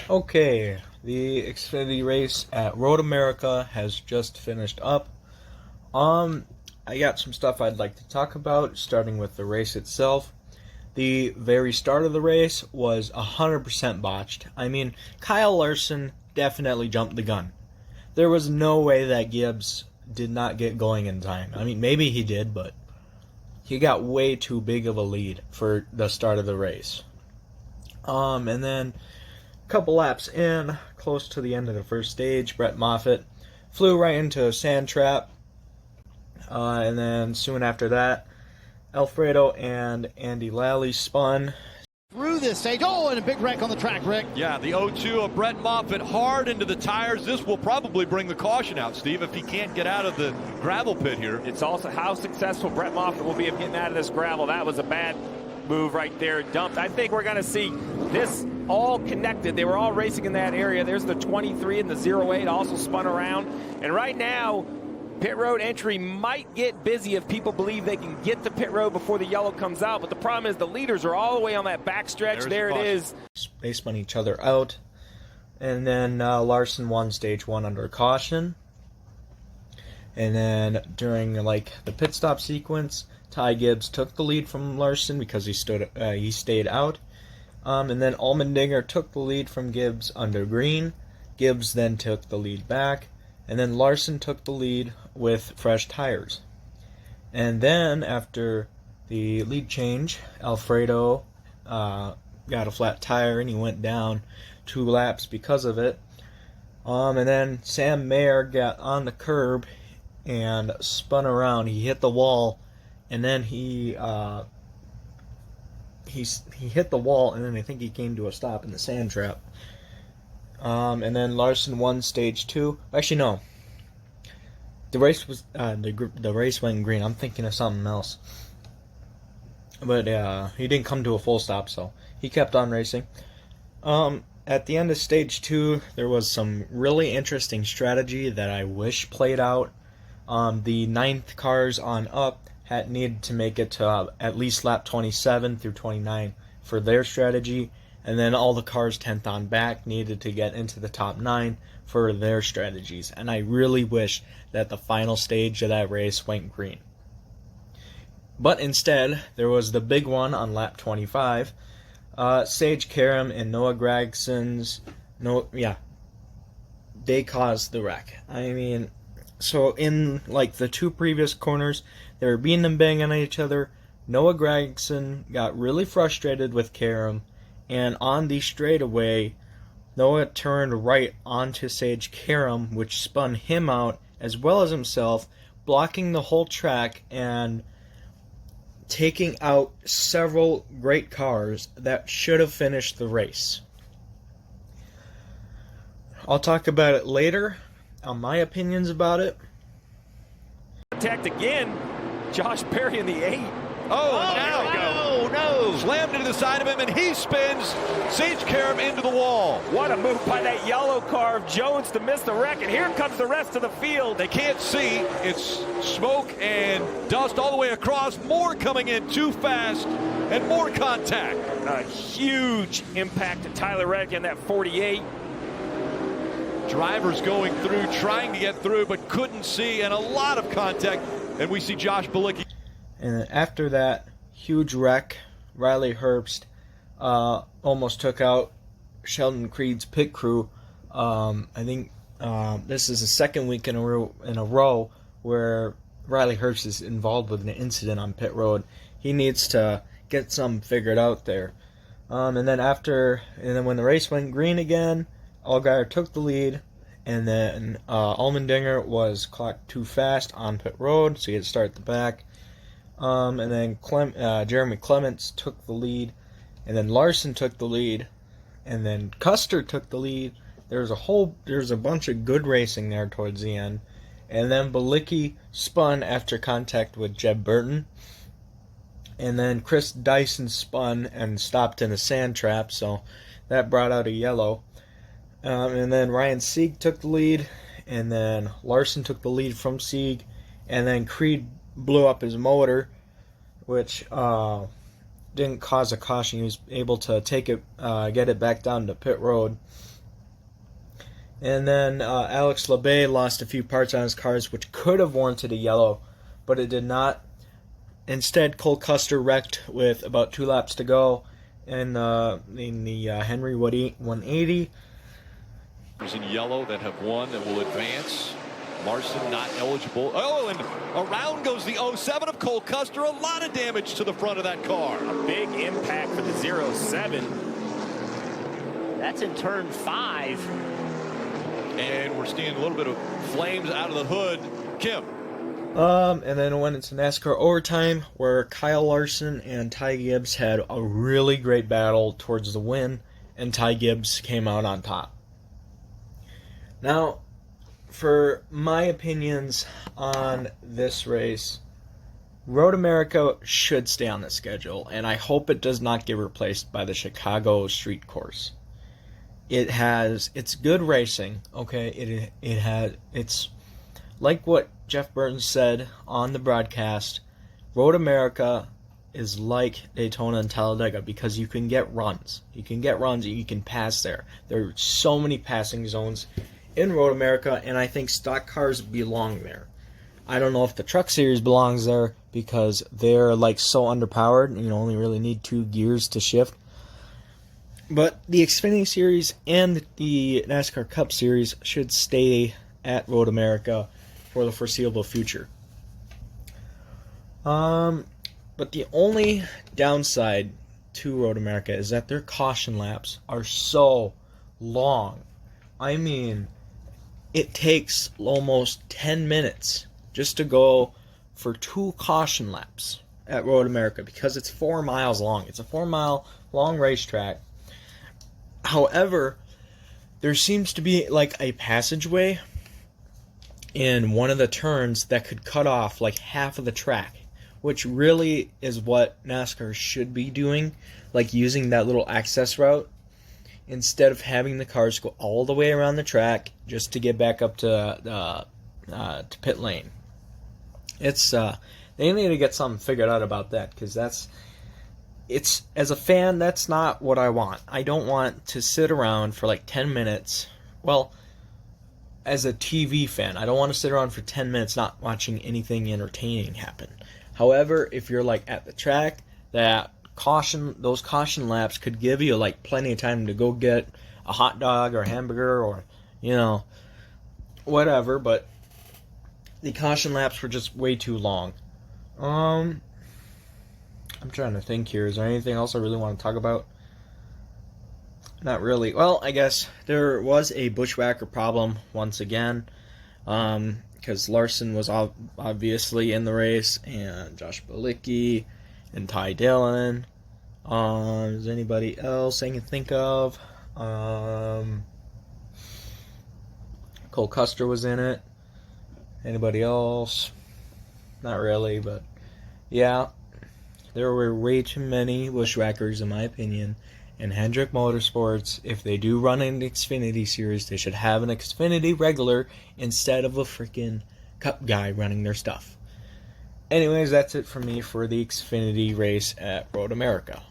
Okay, the Xfinity race at Road America has just finished up. Um, I got some stuff I'd like to talk about, starting with the race itself. The very start of the race was 100% botched. I mean, Kyle Larson definitely jumped the gun. There was no way that Gibbs did not get going in time. I mean, maybe he did, but he got way too big of a lead for the start of the race. And then couple laps in, close to the end of the first stage, Brett Moffitt flew right into a sand trap. And then soon after that, Alfredo and Andy Lally spun. Through this stage. Oh, and a big wreck on the track, Rick. Yeah, the 0-2 of Brett Moffitt hard into the tires. This will probably bring the caution out, Steve, if he can't get out of the gravel pit here. It's also how successful Brett Moffitt will be of getting out of this gravel. That was a bad move right there, dumped. I think we're going to see this all connected. They were all racing in that area. There's the 23 and the 08 also spun around. And right now, pit road entry might get busy if people believe they can get to pit road before the yellow comes out. But the problem is the leaders are all the way on that back stretch. There it is. They spun each other out. And then Larson won stage one under caution. And then during the pit stop sequence, Ty Gibbs took the lead from Larson because he stayed out. And then Allmendinger took the lead from Gibbs under green. Gibbs then took the lead back. And then Larson took the lead with fresh tires. And then after the lead change, Alfredo got a flat tire and he went down 2 laps because of it. And then Sam Mayer got on the curb and spun around. He hit the wall, and then he hit the wall, and then I think he came to a stop in the sand trap. And then Larson won stage 2. Actually, no. The race was the race went green. I'm thinking of something else. But he didn't come to a full stop, so he kept on racing. At the end of stage 2, there was some really interesting strategy that I wish played out. The 9th cars on up needed to make it to at least lap 27 through 29 for their strategy, and then all the cars 10th on back needed to get into the top 9 for their strategies. And I really wish that the final stage of that race went green. But instead, there was the big one on lap 25. Sage Karam and Noah Gragson's they caused the wreck. I mean, so in the 2 previous corners, they were beating and banging on each other. Noah Gragson got really frustrated with Karam, and on the straightaway, Noah turned right onto Sage Karam, which spun him out as well as himself, blocking the whole track and taking out several great cars that should have finished the race. I'll talk about it later on my opinions about it. Contact again. Josh Perry in the 8. No. Slammed into the side of him, and he spins Sage Karam into the wall. What a move by that yellow car of Jones to miss the wreck, and here comes the rest of the field. They can't see. It's smoke and dust all the way across. More coming in too fast, and more contact. A huge impact to Tyler Reddick in that 48. Drivers going through, trying to get through, but couldn't see, and a lot of contact. And we see Josh Bilicki. And then after that huge wreck, Riley Herbst almost took out Sheldon Creed's pit crew. I think this is the second week in a row where Riley Herbst is involved with an incident on pit road. He needs to get something figured out there. And then when the race went green again, Allgaier took the lead, and then Allmendinger was clocked too fast on pit road, so he had to start at the back. And then Jeremy Clements took the lead, and then Larson took the lead, and then Custer took the lead. There's a bunch of good racing there towards the end, and then Bilicki spun after contact with Jeb Burton, and then Chris Dyson spun and stopped in a sand trap, so that brought out a yellow. And then Ryan Sieg took the lead, and then Larson took the lead from Sieg, and then Creed blew up his motor, which didn't cause a caution. He was able to take it, get it back down to pit road. And then Alex Labbe lost a few parts on his cars, which could have warranted a yellow, but it did not. Instead, Cole Custer wrecked with about 2 laps to go in the Henry Woody 180. In yellow that have won that will advance. Larson not eligible. Oh, and around goes the 07 of Cole Custer. A lot of damage to the front of that car. A big impact for the 07. That's in turn 5. And we're seeing a little bit of flames out of the hood. Kim. And then it went into NASCAR overtime, where Kyle Larson and Ty Gibbs had a really great battle towards the win, and Ty Gibbs came out on top. Now, for my opinions on this race, Road America should stay on the schedule, and I hope it does not get replaced by the Chicago street course. It's good racing, okay? It's like what Jeff Burton said on the broadcast. Road America is like Daytona and Talladega because you can get runs. You can get runs and you can pass there. There are so many passing zones in Road America, and I think stock cars belong there. I don't know if the Truck Series belongs there because they're like so underpowered. You only really need 2 gears to shift. But the Xfinity Series and the NASCAR Cup Series should stay at Road America for the foreseeable future. But the only downside to Road America is that their caution laps are so long. I mean, it takes almost 10 minutes just to go for 2 caution laps at Road America because it's 4 miles long. It's a 4-mile long racetrack. However, there seems to be like a passageway in one of the turns that could cut off like half of the track, which really is what NASCAR should be doing, like using that little access route instead of having the cars go all the way around the track just to get back up to pit lane. They need to get something figured out about that, because as a fan, that's not what I want. I don't want to sit around for like 10 minutes. Well, as a TV fan, I don't want to sit around for 10 minutes not watching anything entertaining happen. However, if you're like at the track, those caution laps could give you like plenty of time to go get a hot dog or a hamburger or, whatever, but the caution laps were just way too long. I'm trying to think here. Is there anything else I really want to talk about? Not really. Well, I guess there was a bushwhacker problem once again, because Larson was obviously in the race, and Josh Bilicki and Ty Dillon. Is there anybody else I can think of? Cole Custer was in it. Anybody else? Not really, but yeah. There were way too many bushwhackers, in my opinion. And Hendrick Motorsports, if they do run an Xfinity Series, they should have an Xfinity regular instead of a freaking Cup guy running their stuff. Anyways, that's it for me for the Xfinity race at Road America.